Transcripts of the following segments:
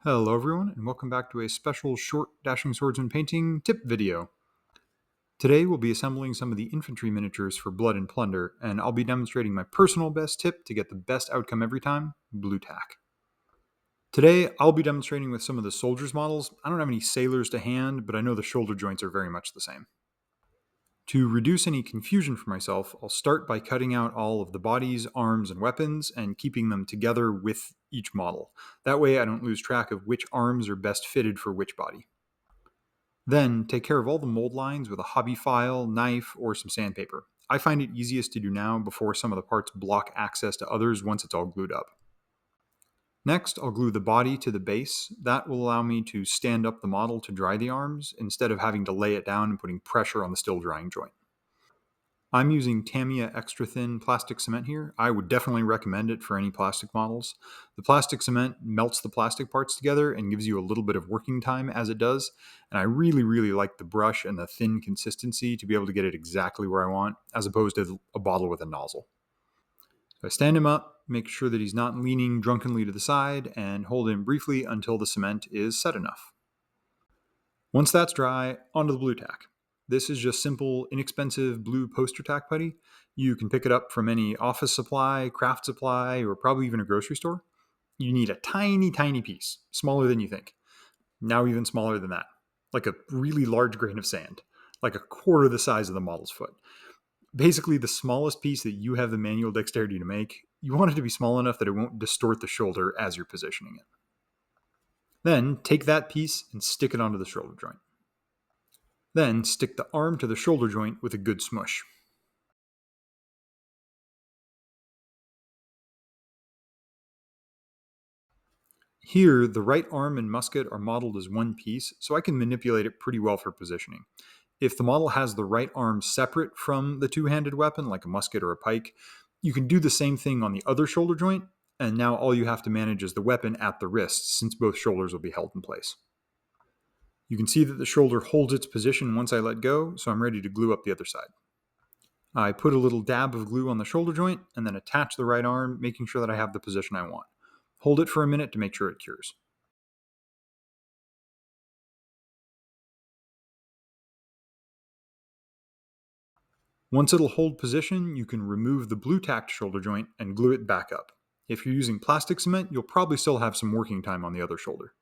Hello everyone, and welcome back to a special short Dashing Swordsman painting tip video. Today we'll be assembling some of the infantry miniatures for Blood and Plunder, and I'll be demonstrating my personal best tip to get the best outcome every time, blue tack. Today I'll be demonstrating with some of the soldiers models. I don't have any sailors to hand, but I know the shoulder joints are very much the same. To reduce any confusion for myself, I'll start by cutting out all of the bodies, arms, and weapons and keeping them together with each model. That way I don't lose track of which arms are best fitted for which body. Then take care of all the mold lines with a hobby file, knife, or some sandpaper. I find it easiest to do now before some of the parts block access to others once it's all glued up. Next, I'll glue the body to the base. That will allow me to stand up the model to dry the arms instead of having to lay it down and putting pressure on the still drying joint. I'm using Tamiya extra thin plastic cement here. I would definitely recommend it for any plastic models. The plastic cement melts the plastic parts together and gives you a little bit of working time as it does. And I really like the brush and the thin consistency to be able to get it exactly where I want, as opposed to a bottle with a nozzle. So I stand him up, make sure that he's not leaning drunkenly to the side, and hold him briefly until the cement is set enough. Once that's dry, onto the blue tack. This is just simple, inexpensive blue poster tack putty. You can pick it up from any office supply, craft supply, or probably even a grocery store. You need a tiny piece, smaller than you think. Now even smaller than that, like a really large grain of sand, like a quarter the size of the model's foot. Basically the smallest piece that you have the manual dexterity to make. You want it to be small enough that it won't distort the shoulder as you're positioning it. Then take that piece and stick it onto the shoulder joint. Then stick the arm to the shoulder joint with a good smush. Here, the right arm and musket are modeled as one piece, so I can manipulate it pretty well for positioning. If the model has the right arm separate from the two-handed weapon, like a musket or a pike, you can do the same thing on the other shoulder joint, and now all you have to manage is the weapon at the wrists, since both shoulders will be held in place. You can see that the shoulder holds its position once I let go, so I'm ready to glue up the other side. I put a little dab of glue on the shoulder joint and then attach the right arm, making sure that I have the position I want. Hold it for a minute to make sure it cures. Once it'll hold position, you can remove the blue tacked shoulder joint and glue it back up. If you're using plastic cement, you'll probably still have some working time on the other shoulder.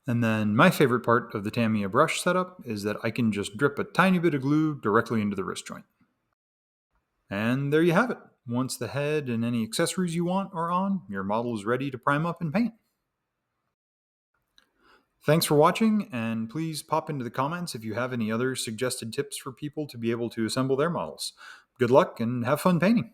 And then my favorite part of the Tamiya brush setup is that I can just drip a tiny bit of glue directly into the wrist joint. And there you have it. Once the head and any accessories you want are on, your model is ready to prime up and paint. Thanks for watching, and please pop into the comments if you have any other suggested tips for people to be able to assemble their models. Good luck and have fun painting!